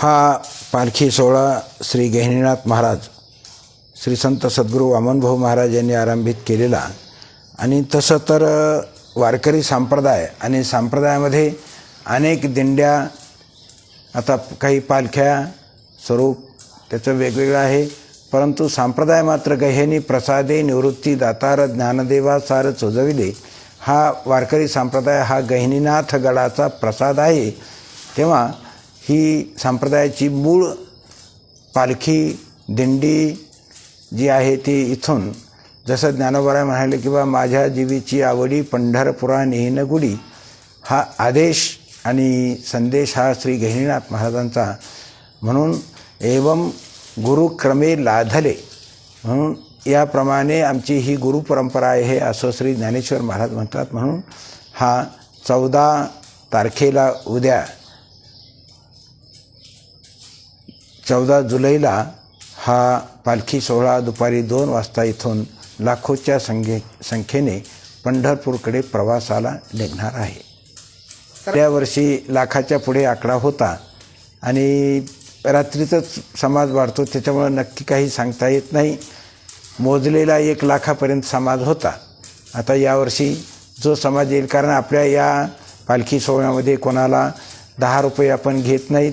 हा पालखी सोहळा श्री गहिनीनाथ महाराज, श्री संत सद्गुरू वामनभाऊ महाराज यांनी आरंभित केलेला. आणि तसं तर वारकरी संप्रदाय आणि संप्रदायामध्ये अनेक दिंड्या, आता काही पालख्या स्वरूप त्याचं वेगवेगळं आहे, परंतु संप्रदाय मात्र गह्यनी प्रसादे निवृत्ती दातार ज्ञानदेवा सार चोजविले हा वारकरी संप्रदाय हा गहिनीनाथ गडाचा प्रसाद आहे. तेव्हा ही संप्रदायाची मूळ पालखी दिंडी जी आहे ती इथून, जसं ज्ञानोबा म्हणाले किंवा माझ्या जीवीची आवडी पंढरपुरा नेहीन गुडी, हा आदेश आणि संदेश हा श्री गहिनीनाथ महाराजांचा. म्हणून एवं गुरुक्रमे लाधले, म्हणून याप्रमाणे आमची ही गुरुपरंपरा आहे असं श्री ज्ञानेश्वर महाराज म्हणतात. म्हणून हा 14 तारखेला उद्या 14 जुलैला हा पालखी सोहळा दुपारी 2 वाजता इथून लाखोच्या संख्येने पंढरपूरकडे प्रवासाला निघणार आहे. त्या वर्षी लाखाच्या पुढे आकडा होता आणि रात्रीतच समाज वाढतो, त्याच्यामुळं नक्की काही सांगता येत नाही. मोजलेला 1 लाखापर्यंत समाज होता. आता यावर्षी जो समाज येईल, कारण आपल्या या पालखी सोहळ्यामध्ये कोणाला 10 रुपये आपण घेत नाहीत,